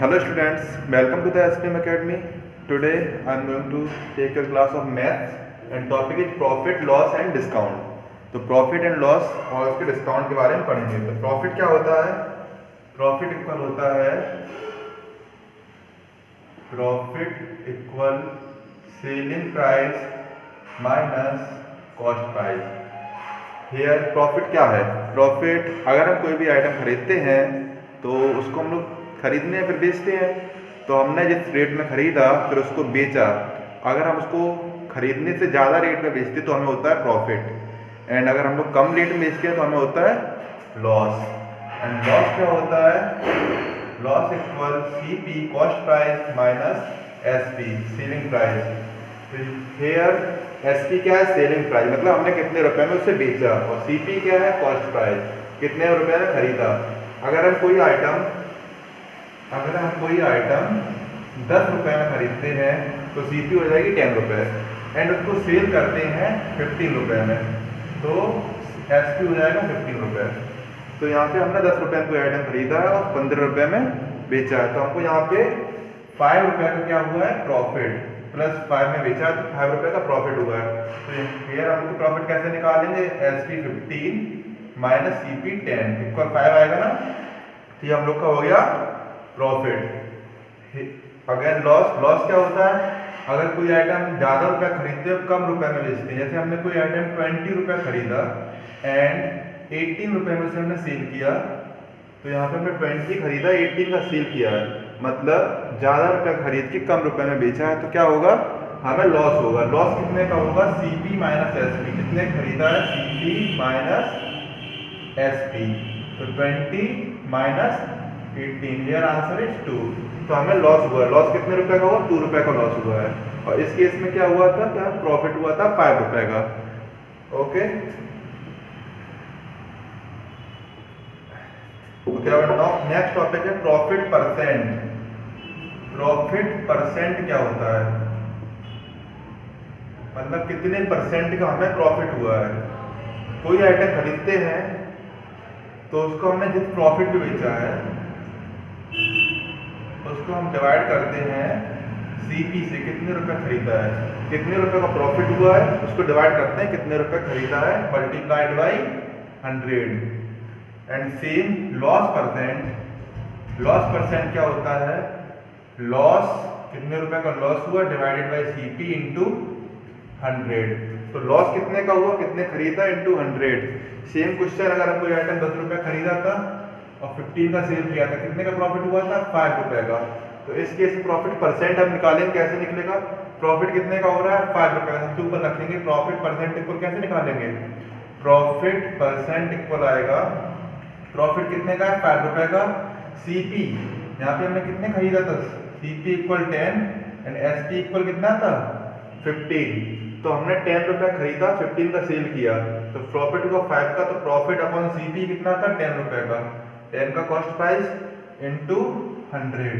Hello students, welcome to the SPM Academy. Today I am going to take a class of maths and topic is profit, loss and discount. तो profit and loss और उसके discount के बारे में पढ़ेंगे। तो profit क्या होता है? प्रॉफिट इक्वल होता है profit equal selling price minus cost price. Here profit क्या है? प्रॉफिट अगर हम कोई भी आइटम खरीदते हैं तो उसको हम लोग खरीदने फिर बेचते हैं। तो हमने जिस रेट में खरीदा फिर उसको बेचा, अगर हम उसको खरीदने से ज़्यादा रेट में बेचते तो हमें होता है प्रॉफिट, एंड अगर हम लोग कम रेट में बेचते हैं तो हमें होता है लॉस। एंड लॉस क्या होता है? Loss equal CP cost price minus SP selling price. Here SP क्या है? सेलिंग प्राइस, मतलब हमने कितने रुपए में उसे बेचा, और सीपी क्या है? कॉस्ट प्राइस, कितने रुपए में खरीदा। अगर हम कोई आइटम 10 रुपए में खरीदते हैं तो सीपी हो जाएगी 10 रुपए, एंड उसको सेल करते हैं 15 रुपए में तो एसपी हो जाएगा 15 रुपए। तो यहाँ पे हमने 10 रुपए में कोई आइटम खरीदा है और 15 रुपए में बेचा है, तो हमको यहाँ पे 5 रुपए का क्या हुआ है? प्रॉफिट, प्लस 5 में बेचा है तो 5 रुपए का प्रॉफिट हुआ है। तो फिर हम लोग प्रॉफिट कैसे निकालेंगे? एसपी 15 माइनस सीपी 10 इक्वल 5 आएगा ना, तो ये हम लोग का हो गया प्रॉफिट। अगर लॉस क्या होता है? अगर कोई आइटम ज़्यादा रुपए खरीदते हैं कम रुपए में बेचते हैं, जैसे हमने कोई आइटम 20 रुपए खरीदा एंड 18 रुपए में से हमने सेल किया, तो यहाँ पे हमने 20 खरीदा, 18 का सेल किया है, मतलब ज़्यादा रुपए खरीद के कम रुपए में बेचा है, तो क्या होगा? हमें लॉस होगा। लॉस कितने का होगा? CP minus SP. कितने खरीदा है? सीपी माइनस एसपी, तो 20 माइनस 18, हियर आंसर इज 2। तो हमें लॉस हुआ। लॉस कितने रुपए का हुआ? 2 रुपए का लॉस हुआ है। और इस केस में क्या हुआ था? क्या प्रॉफिट हुआ था? 5 रुपए का। ओके, नेक्स्ट टॉपिक है प्रॉफिट परसेंट। प्रॉफिट परसेंट क्या होता है? मतलब कितने परसेंट का हमें प्रॉफिट हुआ है। कोई आइटम खरीदते हैं तो उसको हमने जिस प्रॉफिट पे बेचा है उसको हम डिवाइड करते हैं सीपी से, कितने रुपए खरीदा है, कितने रुपए का प्रॉफिट हुआ है, उसको डिवाइड करते हैं कितने रुपए खरीदा है multiplied by 100। And same loss percent. Loss percent क्या होता है? लॉस कितने रुपए का लॉस हुआ डिवाइडेड बाई सीपी इंटू 100। तो लॉस कितने का हुआ? कितने खरीदा इंटू 100। सेम क्वेश्चन, अगर हम कोई आइटम 10 रुपए खरीदा था और 15 का सेल किया था, कितने का प्रॉफिट हुआ था? 5 रुपए का। तो इस केस में प्रॉफिट परसेंट हम निकालेंगे, कैसे निकलेगा? प्रॉफिट कितने का हो रहा है? 5 रुपए का, सबसे ऊपर रखेंगे प्रॉफिट परसेंट इक्वल, कैसे निकालेंगे? प्रॉफिट परसेंट इक्वल आएगा, प्रॉफिट कितने का है? 5 रुपए का। सीपी यहाँ पे हमने कितने खरीदा था? CP equal 10 and SP equal कितना था? 15। तो हमने 10 रुपए खरीदा, 15 का सेल किया, तो प्रॉफिट हुआ 5 का। तो प्रॉफिट अपॉन सीपी कितना था? 10 रुपए का। 10 का कॉस्ट प्राइस इंटू 100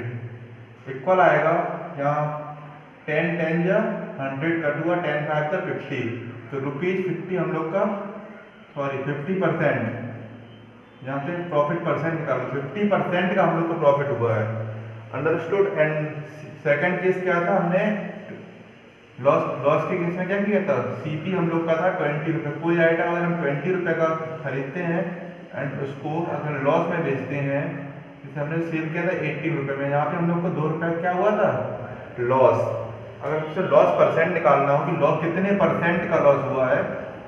इक्वल आएगा, यहाँ 10 जा 100 कट हुआ, 10 5 का 50, तो ₹50 हम लोग का, सॉरी 50%, यहाँ पे प्रॉफिट परसेंट निकालो, 50% का हम लोग को प्रॉफिट हुआ है। अंडरस्टूड। एंड सेकंड केस क्या था? हमने लॉस के केस में क्या किया था? सीपी हम लोग का था 20 रुपये। कोई आइटम अगर हम 20 रुपये का खरीदते हैं एंड उसको अगर लॉस में बेचते हैं, जैसे हमने सेल किया था 80 रुपये में, यहाँ पे हम लोग को 2 रुपये क्या हुआ था? लॉस। अगर उससे लॉस परसेंट निकालना हो कि लॉस कितने परसेंट का लॉस हुआ है,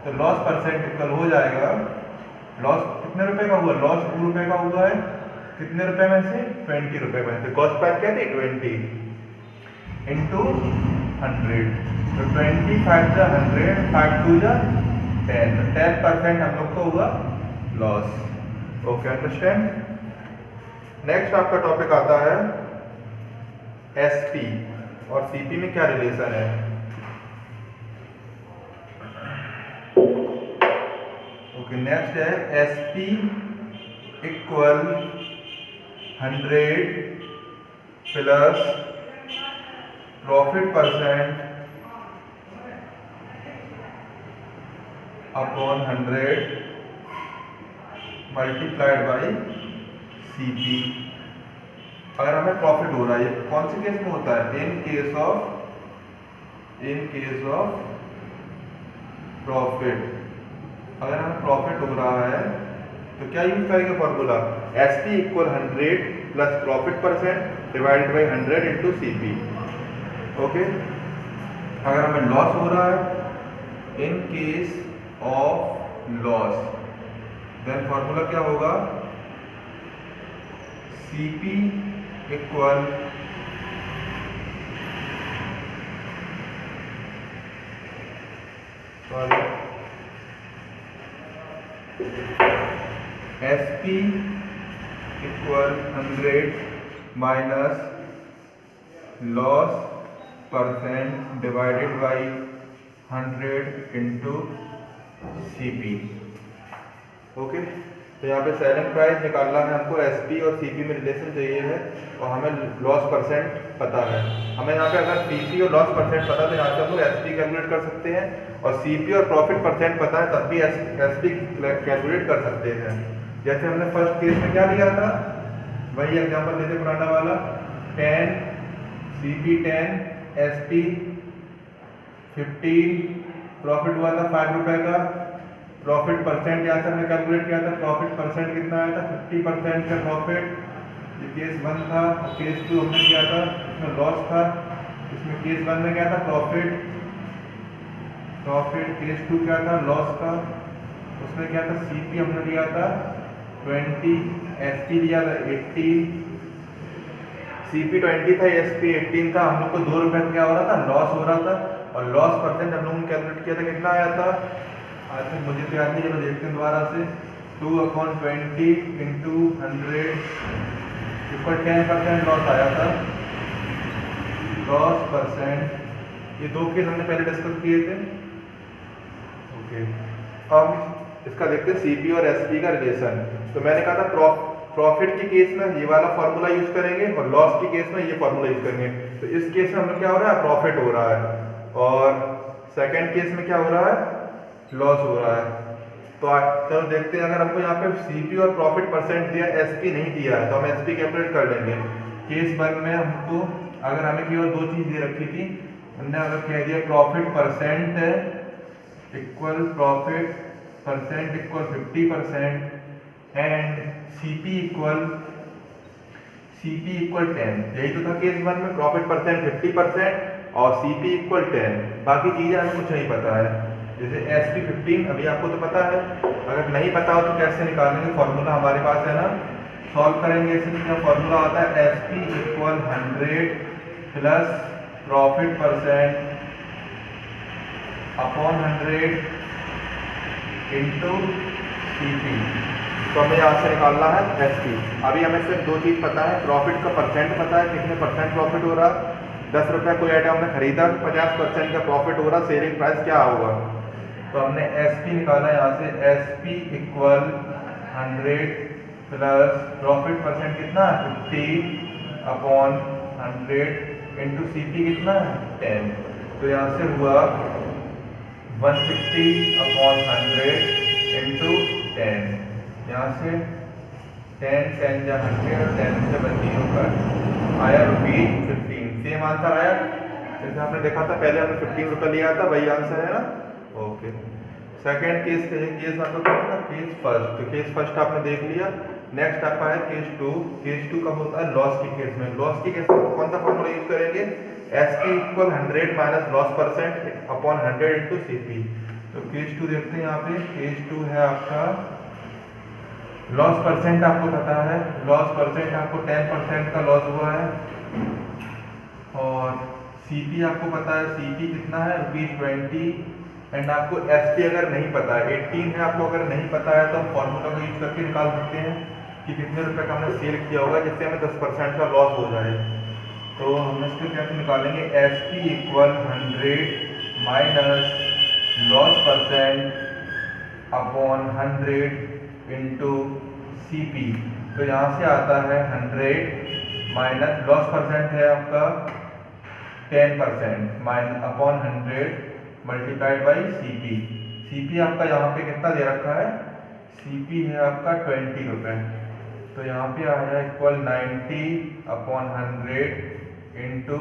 तो लॉस परसेंट इक्वल हो जाएगा, लॉस कितने रुपए का हुआ? लॉस 2 रुपए का हुआ है, कितने रुपए में से? 20 रुपए में से। कॉस्ट प्राइस क्या थी? 20 इंटू 100, तो 20 5 जा 100, 5 2 जा 10, तो 10% हम लोग को हुआ लॉस। Okay, understand. नेक्स्ट आपका टॉपिक आता है एसपी और सीपी में क्या रिलेशन है। ओके, नेक्स्ट है SP equal 100 plus profit percent upon 100 multiplied by CP. अगर हमें प्रॉफिट हो रहा है, कौन से केस में होता है, इन केस ऑफ प्रॉफिट। अगर हमें प्रॉफिट हो रहा है तो क्या यूज करेंगे formula, S P equal 100 plus profit percent divided by 100 into C P. Okay, अगर हमें लॉस हो रहा है, in case of loss, then formula क्या होगा, C P equal S P equal 100 minus loss percent divided by 100 into C P. Okay, तो यहाँ पे सेलिंग प्राइस निकालना है हमको, एस पी और सी पी में रिलेशन चाहिए है, और हमें लॉस परसेंट पता है। हमें यहाँ पे अगर सी पी और लॉस परसेंट पता है तो यहाँ से हम लोग एस पी कैलकुलेट कर सकते हैं, और सी पी और प्रॉफिट परसेंट पता है तब भी एस पी कैलकुलेट कर सकते हैं। जैसे हमने फर्स्ट केस में क्या लिया था, वही एग्जाम्पल लेते पुराना वाला, 10 C P 10 S P 15, profit हुआ था 5 रुपए का। प्रॉफिट परसेंट यहाँ से हमने कैलकुलेट किया था, प्रॉफिट परसेंट कितना आया था, 50% का प्रॉफिट। ये केस 1 था, केस 2 हमने किया था, इसमें लॉस था। इसमें केस 1 में क्या था, प्रॉफिट, केस 2 क्या था, लॉस का। उसमें क्या था, सीपी हमने लिया था 20, एसपी लिया था 18, सीपी 20 था, एसपी 18 था। हम लोग को 2 रुपए क्या हो रहा था, लॉस हो रहा था, और लॉस परसेंट हम लोगों ने कैलकुलेट किया था, कितना आया था, आज तक मुझे तो याद नहीं, चलो देखते हैं दोबारा से। 2/20 इंटू 100 इक्वल 10% लॉस आया था, लॉस परसेंट। ये 2 केस हमने पहले डिस्कस किए थे। ओके, अब इसका देखते हैं सीपी और एसपी का रिलेशन। तो मैंने कहा था प्रॉफिट के केस में ये वाला फॉर्मूला यूज करेंगे, और लॉस के केस में ये फॉर्मूला यूज करेंगे। तो इस केस में हम लोग क्या हो रहा है, प्रॉफिट हो रहा है, और सेकंड केस में क्या हो रहा है, लॉस हो रहा है। तो चलो देखते हैं, अगर हमको यहाँ पे सीपी और प्रॉफिट परसेंट दिया, एसपी नहीं दिया है, तो हम एसपी कैलकुलेट कर लेंगे। केस 1 में हमको अगर हमें केवल 2 चीज दे रखी थी, हमने अगर कह दिया profit percent equal 50% and CP equal 10। यही तो था केस 1 में, प्रॉफिट परसेंट 50% और सीपी इक्वल 10। बाकी चीजें हमें कुछ नहीं पता है। जैसे एसपी 15 अभी आपको तो पता है, अगर नहीं पता हो तो कैसे निकालेंगे, फॉर्मूला हमारे पास है ना, सॉल्व करेंगे। इसमें फॉर्मूला आता है SP equal 100 plus profit percent upon 100 into CP. तो हमें यहाँ से निकालना है एसपी। अभी हमें सिर्फ 2 चीज़ पता है, प्रॉफिट का परसेंट पता है, कितने परसेंट प्रॉफिट हो रहा, 10 रुपये कोई आइटम हमने खरीदा, 50% का प्रॉफिट हो रहा, सेलिंग प्राइस क्या होगा। तो हमने एसपी निकाला यहाँ से, SP equal 100 plus profit percent कितना है 50 अपॉन 100 इंटू सीपी कितना है 10। तो यहाँ से हुआ 150 अपॉन 100 इंटू 10। यहाँ से 10 10 या 100 और 10 से 20 होकर आया ₹15। सेम आंसर आया जैसे आपने देखा था, पहले हमने 15 रुपये लिया था, वही आंसर है ना। ओके, सेकंड केस आपको क्या था, केस फर्स्ट। तो केस फर्स्ट आपने देख लिया। नेक्स्ट आपका है केस 2। केस 2 कब होता है, लॉस के केस में। लॉस के केस में कौन सा फॉर्मूला यूज करेंगे, SP equal 100 minus loss percent upon 100 into CP. तो केस 2 देखते हैं यहाँ पे, केस 2 है आपका लॉस परसेंट, आपको पता है लॉस परसेंट आपको 10% का लॉस हुआ है, और सीपी आपको पता है, सीपी कितना है ₹20। एंड आपको एसपी अगर नहीं पता है 18 है, आपको अगर नहीं पता है तो हम फॉर्मूला को यूज करके निकाल सकते हैं कि कितने रुपए का हमने सेल किया होगा जिससे हमें 10% का लॉस हो जाए। तो हम इसको कैसे निकालेंगे, SP equal 100 minus loss percent upon 100 into CP. तो यहाँ से आता है 100 माइनस लॉस परसेंट है आपका 10% minus upon 100 multiplied by CP. CP आपका यहाँ पे कितना दे रखा है, सीपी है आपका 20 रुपये। तो यहाँ पे आ जाए इक्वल 90/100 इंटू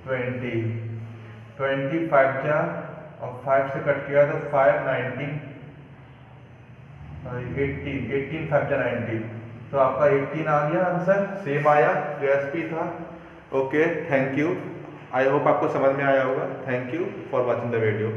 20, 25 जा और 5 से कट किया तो 5 19 18 5 जा 90, तो आपका 18 आ गया आंसर, सेम आया जो एसपी था। Okay, thank you. I hope आपको समझ में आया होगा। Thank you for watching the video.